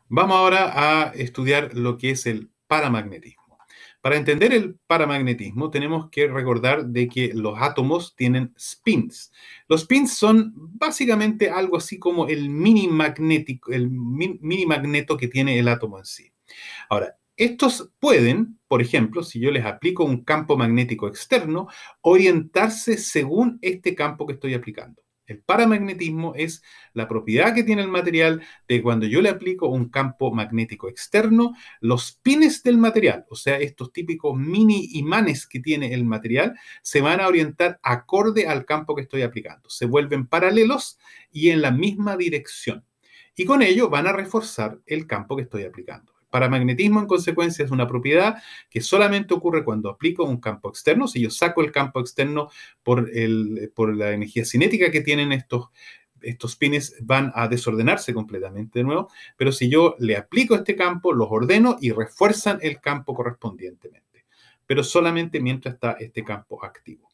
Vamos ahora a estudiar lo que es el paramagnetismo. Para entender el paramagnetismo tenemos que recordar de que los átomos tienen spins. Los spins son básicamente algo así como el mini magnético, mini magneto que tiene el átomo en sí. Ahora, estos pueden, por ejemplo, si yo les aplico un campo magnético externo, orientarse según este campo que estoy aplicando. El paramagnetismo es la propiedad que tiene el material de cuando yo le aplico un campo magnético externo, los pines del material, o sea, estos típicos mini imanes que tiene el material, se van a orientar acorde al campo que estoy aplicando. Se vuelven paralelos y en la misma dirección. Y con ello van a reforzar el campo que estoy aplicando. Paramagnetismo, en consecuencia, es una propiedad que solamente ocurre cuando aplico un campo externo. Si yo saco el campo externo por la energía cinética que tienen estos pines, van a desordenarse completamente de nuevo. Pero si yo le aplico este campo, los ordeno y refuerzan el campo correspondientemente. Pero solamente mientras está este campo activo.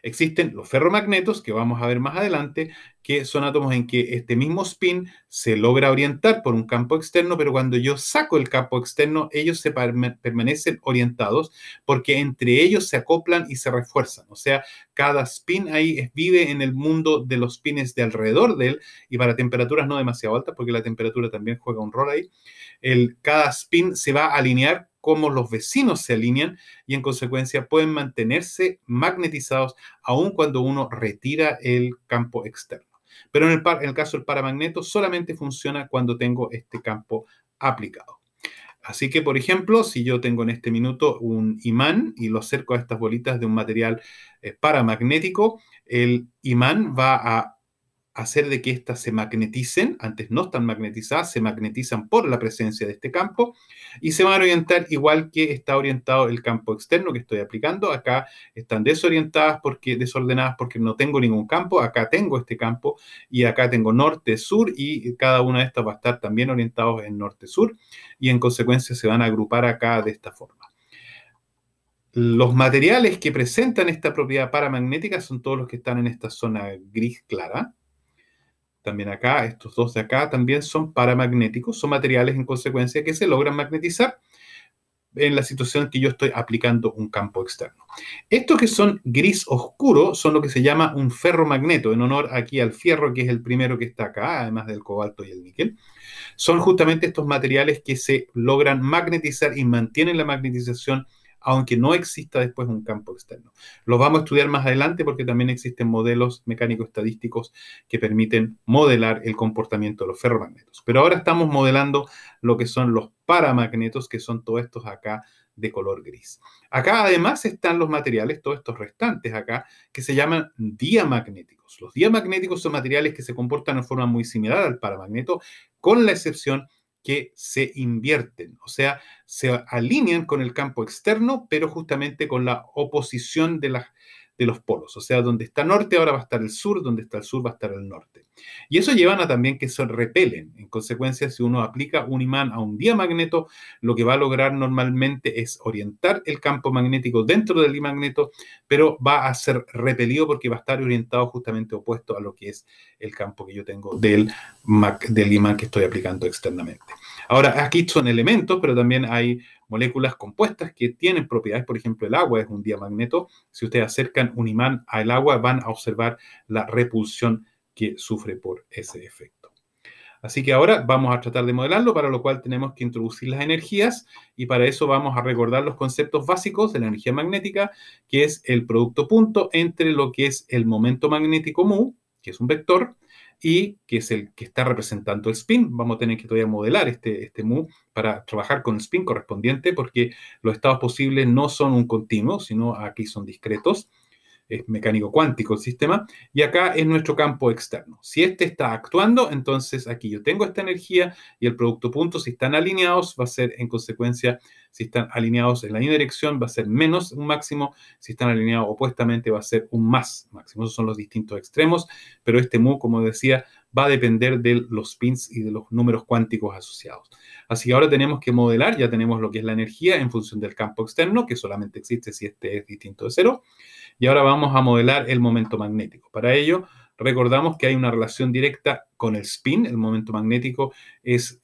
Existen los ferromagnetos, que vamos a ver más adelante, que son átomos en que este mismo spin se logra orientar por un campo externo, pero cuando yo saco el campo externo, ellos se permanecen orientados porque entre ellos se acoplan y se refuerzan. O sea, cada spin ahí vive en el mundo de los spins de alrededor de él y para temperaturas no demasiado altas, porque la temperatura también juega un rol ahí. Cada spin se va a alinear como los vecinos se alinean y en consecuencia pueden mantenerse magnetizados aun cuando uno retira el campo externo. Pero en el caso del paramagneto solamente funciona cuando tengo este campo aplicado. Así que, por ejemplo, si yo tengo en este minuto un imán y lo acerco a estas bolitas de un material paramagnético, el imán va a hacer de que éstas se magneticen, antes no están magnetizadas, se magnetizan por la presencia de este campo y se van a orientar igual que está orientado el campo externo que estoy aplicando. Acá están desordenadas porque no tengo ningún campo, acá tengo este campo y acá tengo norte-sur y cada una de estas va a estar también orientados en norte-sur y en consecuencia se van a agrupar acá de esta forma. Los materiales que presentan esta propiedad paramagnética son todos los que están en esta zona gris clara. También acá, estos dos de acá también son paramagnéticos, son materiales en consecuencia que se logran magnetizar en la situación que yo estoy aplicando un campo externo. Estos que son gris oscuro son lo que se llama un ferromagneto, en honor aquí al fierro, que es el primero que está acá, además del cobalto y el níquel. Son justamente estos materiales que se logran magnetizar y mantienen la magnetización aunque no exista después un campo externo. Los vamos a estudiar más adelante porque también existen modelos mecánico-estadísticos que permiten modelar el comportamiento de los ferromagnetos. Pero ahora estamos modelando lo que son los paramagnetos, que son todos estos acá de color gris. Acá además están los materiales, todos estos restantes acá, que se llaman diamagnéticos. Los diamagnéticos son materiales que se comportan de forma muy similar al paramagneto, con la excepción que se invierten, o sea, se alinean con el campo externo, pero justamente con la oposición de los polos. O sea, donde está norte ahora va a estar el sur, donde está el sur va a estar el norte. Y eso lleva a también que se repelen. En consecuencia, si uno aplica un imán a un diamagneto, lo que va a lograr normalmente es orientar el campo magnético dentro del imagneto, pero va a ser repelido porque va a estar orientado justamente opuesto a lo que es el campo que yo tengo del imán que estoy aplicando externamente. Ahora, aquí son elementos, pero también hay moléculas compuestas que tienen propiedades. Por ejemplo, el agua es un diamagneto. Si ustedes acercan un imán al agua, van a observar la repulsión que sufre por ese efecto. Así que ahora vamos a tratar de modelarlo, para lo cual tenemos que introducir las energías y para eso vamos a recordar los conceptos básicos de la energía magnética, que es el producto punto entre lo que es el momento magnético mu, que es un vector, y que es el que está representando el spin. Vamos a tener que todavía modelar este mu para trabajar con el spin correspondiente, porque los estados posibles no son un continuo, sino aquí son discretos. Es mecánico cuántico el sistema, y acá es nuestro campo externo. Si este está actuando, entonces aquí yo tengo esta energía y el producto punto, si están alineados, va a ser en consecuencia, si están alineados en la misma dirección, va a ser menos un máximo, si están alineados opuestamente, va a ser un más máximo. Esos son los distintos extremos, pero este mu, como decía, va a depender de los spins y de los números cuánticos asociados. Así que ahora tenemos que modelar, ya tenemos lo que es la energía en función del campo externo, que solamente existe si este es distinto de cero. Y ahora vamos a modelar el momento magnético. Para ello, recordamos que hay una relación directa con el spin. El momento magnético es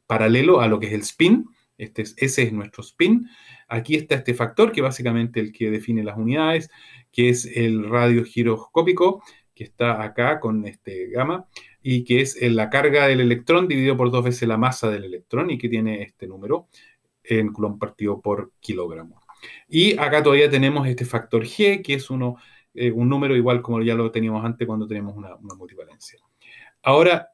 paralelo a lo que es el spin. Ese es nuestro spin. Aquí está este factor, que básicamente el que define las unidades, que es el radio giroscópico, que está acá con este gamma, y que es la carga del electrón dividido por 2 veces la masa del electrón, y que tiene este número en coulomb partido por kilogramo. Y acá todavía tenemos este factor G, que es un número igual como ya lo teníamos antes cuando tenemos una multivalencia. Ahora,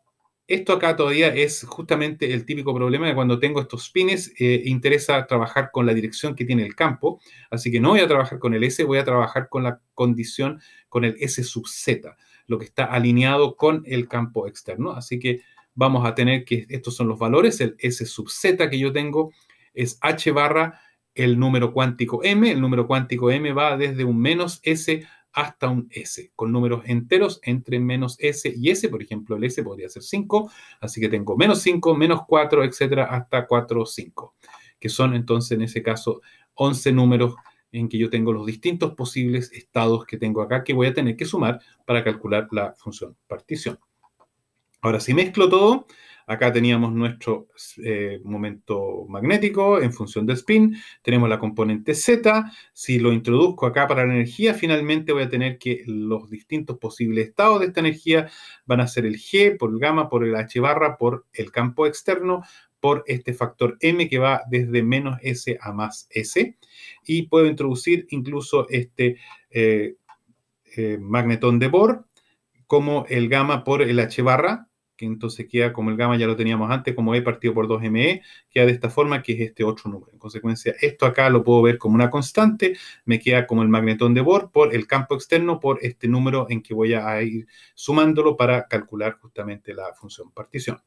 esto acá todavía es justamente el típico problema de cuando tengo estos spins, interesa trabajar con la dirección que tiene el campo, así que no voy a trabajar con el S, voy a trabajar con la condición, con el S sub Z, lo que está alineado con el campo externo, así que vamos a tener que, estos son los valores, el S sub Z que yo tengo es H barra el número cuántico M, el número cuántico M va desde un menos S hasta un S, con números enteros entre menos S y S. Por ejemplo, el S podría ser 5, así que tengo menos 5, menos 4, etcétera, hasta 4, 5, que son entonces en ese caso 11 números en que yo tengo los distintos posibles estados que tengo acá que voy a tener que sumar para calcular la función partición. Ahora, si mezclo todo, acá teníamos nuestro momento magnético en función del spin, tenemos la componente Z, si lo introduzco acá para la energía, finalmente voy a tener que los distintos posibles estados de esta energía van a ser el G por el gamma, por el H barra, por el campo externo, por este factor M que va desde menos S a más S, y puedo introducir incluso este magnetón de Bohr como el gamma por el H barra, que entonces queda como el gamma ya lo teníamos antes, como E partido por 2ME, queda de esta forma, que es este otro número. En consecuencia, esto acá lo puedo ver como una constante, me queda como el magnetón de Bohr por el campo externo, por este número en que voy a ir sumándolo para calcular justamente la función partición.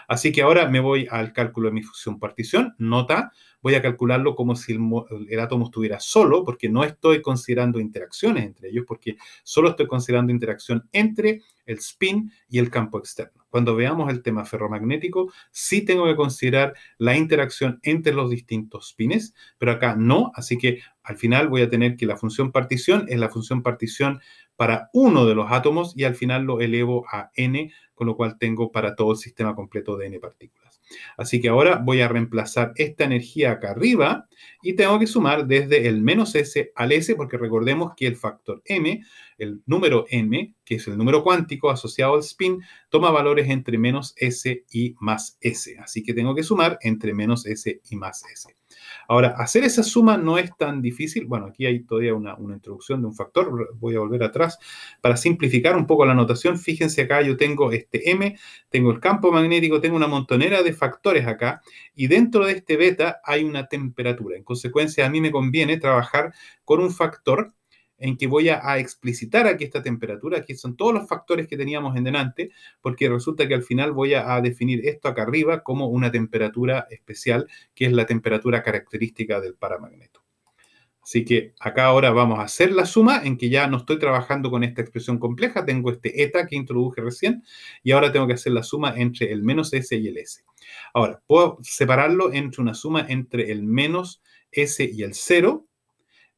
Así que ahora me voy al cálculo de mi función partición. Nota, voy a calcularlo como si el átomo estuviera solo, porque no estoy considerando interacciones entre ellos, porque solo estoy considerando interacción entre el spin y el campo externo. Cuando veamos el tema ferromagnético, sí tengo que considerar la interacción entre los distintos spines, pero acá no, así que al final voy a tener que la función partición es la función partición para uno de los átomos y al final lo elevo a n, con lo cual tengo para todo el sistema completo de n partículas. Así que ahora voy a reemplazar esta energía acá arriba y tengo que sumar desde el menos S al S, porque recordemos que el factor m, el número m, que es el número cuántico asociado al spin, toma valores entre menos S y más S. Así que tengo que sumar entre menos S y más S. Ahora, hacer esa suma no es tan difícil. Bueno, aquí hay todavía una introducción de un factor. Voy a volver atrás para simplificar un poco la notación. Fíjense acá, yo tengo este M, tengo el campo magnético, tengo una montonera de factores acá, y dentro de este beta hay una temperatura. En consecuencia, a mí me conviene trabajar con un factor en que voy a explicitar aquí esta temperatura. Aquí son todos los factores que teníamos en delante, porque resulta que al final voy a definir esto acá arriba como una temperatura especial, que es la temperatura característica del paramagneto. Así que acá ahora vamos a hacer la suma en que ya no estoy trabajando con esta expresión compleja, tengo este eta que introduje recién, y ahora tengo que hacer la suma entre el menos S y el S. Ahora, puedo separarlo entre una suma entre el menos S y el 0,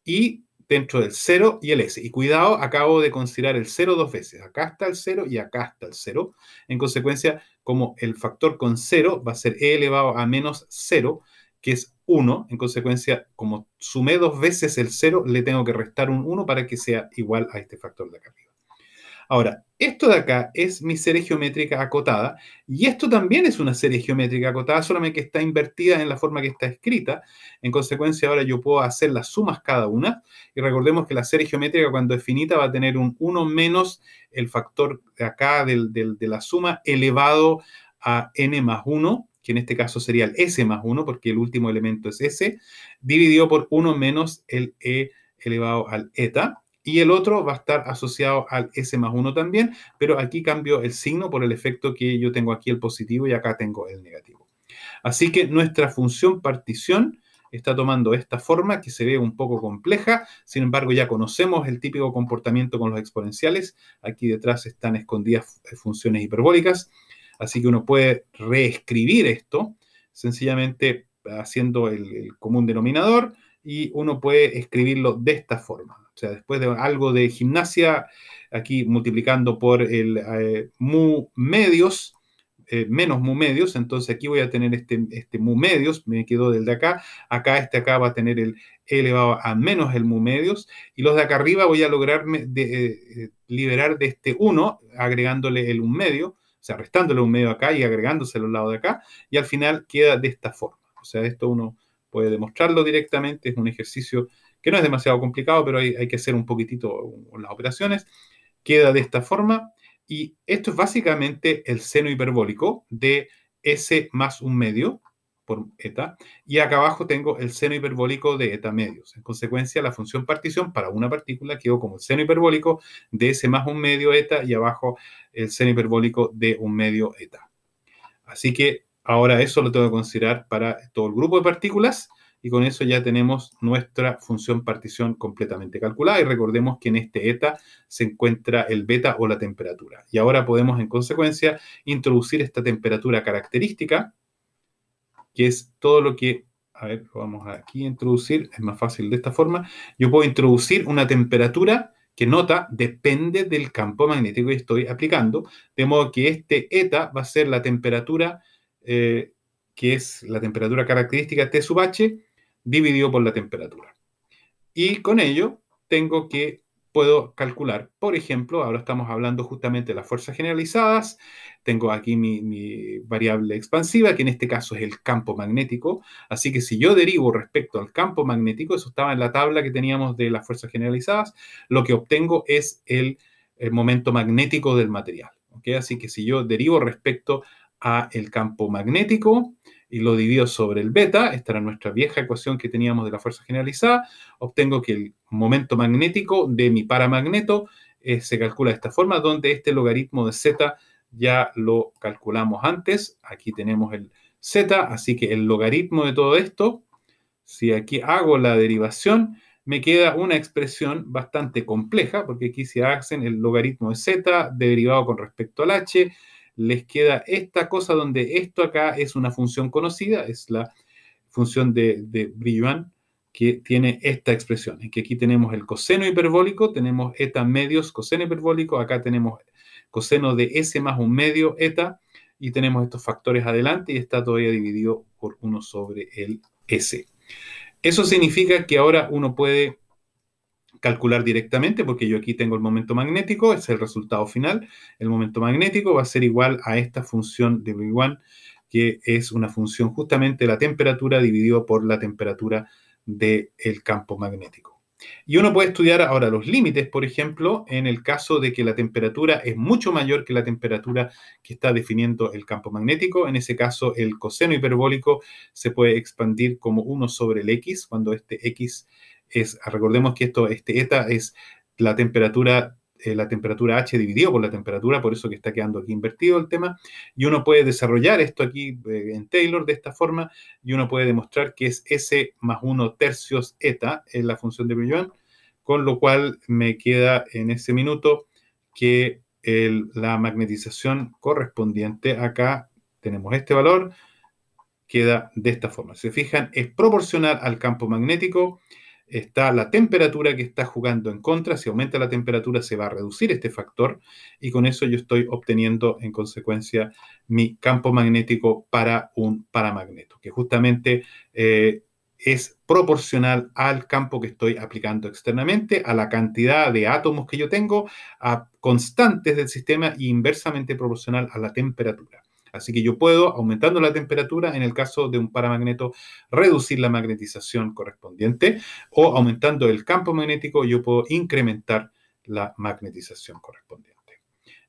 y dentro del 0 y el S. Y cuidado, acabo de considerar el 0 dos veces. Acá está el 0 y acá está el 0. En consecuencia, como el factor con 0 va a ser e elevado a menos 0, que es 1. En consecuencia, como sumé dos veces el 0, le tengo que restar un 1 para que sea igual a este factor de acá arriba. Ahora, esto de acá es mi serie geométrica acotada, y esto también es una serie geométrica acotada, solamente que está invertida en la forma que está escrita. En consecuencia, ahora yo puedo hacer las sumas cada una, y recordemos que la serie geométrica cuando es finita va a tener un 1 menos el factor de acá de la suma elevado a n más 1, que en este caso sería el s más 1, porque el último elemento es s, dividido por 1 menos el e elevado al eta. Y el otro va a estar asociado al S más 1 también, pero aquí cambio el signo por el efecto que yo tengo aquí el positivo y acá tengo el negativo. Así que nuestra función partición está tomando esta forma que se ve un poco compleja, sin embargo ya conocemos el típico comportamiento con los exponenciales. Aquí detrás están escondidas funciones hiperbólicas, así que uno puede reescribir esto sencillamente haciendo el común denominador, y uno puede escribirlo de esta forma. O sea, después de algo de gimnasia aquí multiplicando por el mu medios, menos mu medios, entonces aquí voy a tener este mu medios, me quedó del de acá, acá va a tener el e elevado a menos el mu medios, y los de acá arriba voy a lograr liberar de este 1, agregándole el un medio, o sea, restándole un medio acá y agregándoselo al lado de acá, y al final queda de esta forma. O sea, esto uno puede demostrarlo directamente, es un ejercicio que no es demasiado complicado, pero hay que hacer un poquitito las operaciones. Queda de esta forma, y esto es básicamente el seno hiperbólico de S más un medio por eta, y acá abajo tengo el seno hiperbólico de eta medios. En consecuencia, la función partición para una partícula quedó como el seno hiperbólico de S más un medio eta, y abajo el seno hiperbólico de un medio eta. Así que ahora eso lo tengo que considerar para todo el grupo de partículas, y con eso ya tenemos nuestra función partición completamente calculada, y recordemos que en este eta se encuentra el beta o la temperatura. Y ahora podemos en consecuencia introducir esta temperatura característica, que es todo lo que, a ver, lo vamos aquí a introducir, es más fácil de esta forma. Yo puedo introducir una temperatura que, nota, depende del campo magnético que estoy aplicando, de modo que este eta va a ser la temperatura, que es la temperatura característica T sub H, dividido por la temperatura. Y con ello puedo calcular, por ejemplo, ahora estamos hablando justamente de las fuerzas generalizadas. Tengo aquí mi variable expansiva, que en este caso es el campo magnético. Así que si yo derivo respecto al campo magnético, eso estaba en la tabla que teníamos de las fuerzas generalizadas, lo que obtengo es el momento magnético del material. ¿Okay? Así que si yo derivo respecto al campo magnético y lo divido sobre el beta, esta era nuestra vieja ecuación que teníamos de la fuerza generalizada, obtengo que el momento magnético de mi paramagneto se calcula de esta forma, donde este logaritmo de z ya lo calculamos antes. Aquí tenemos el z, así que el logaritmo de todo esto, si aquí hago la derivación, me queda una expresión bastante compleja, porque aquí si hacen el logaritmo de z derivado con respecto al h, les queda esta cosa donde esto acá es una función conocida, es la función de Brillouin, que tiene esta expresión, en que aquí tenemos el coseno hiperbólico, tenemos eta medios coseno hiperbólico, acá tenemos coseno de S más un medio eta, y tenemos estos factores adelante, y está todavía dividido por 1 sobre el S. Eso significa que ahora uno puede calcular directamente, porque yo aquí tengo el momento magnético, es el resultado final. El momento magnético va a ser igual a esta función de Brillouin, que es una función justamente de la temperatura dividido por la temperatura del campo magnético. Y uno puede estudiar ahora los límites, por ejemplo, en el caso de que la temperatura es mucho mayor que la temperatura que está definiendo el campo magnético. En ese caso, el coseno hiperbólico se puede expandir como 1 sobre el x, cuando este x recordemos que este eta es la temperatura H dividido por la temperatura, por eso que está quedando aquí invertido el tema, y uno puede desarrollar esto aquí en Taylor de esta forma, y uno puede demostrar que es S más 1 tercios eta en la función de Brillouin, con lo cual me queda en ese minuto que la magnetización correspondiente acá, tenemos este valor, queda de esta forma. Si se fijan, es proporcional al campo magnético. Está la temperatura que está jugando en contra. Si aumenta la temperatura se va a reducir este factor, y con eso yo estoy obteniendo en consecuencia mi campo magnético para un paramagneto, que justamente es proporcional al campo que estoy aplicando externamente, a la cantidad de átomos que yo tengo, a constantes del sistema, e inversamente proporcional a la temperatura. Así que yo puedo, aumentando la temperatura, en el caso de un paramagneto, reducir la magnetización correspondiente, o aumentando el campo magnético, yo puedo incrementar la magnetización correspondiente.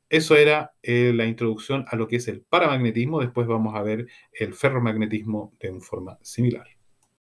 Eso era la introducción a lo que es el paramagnetismo. Después vamos a ver el ferromagnetismo de una forma similar.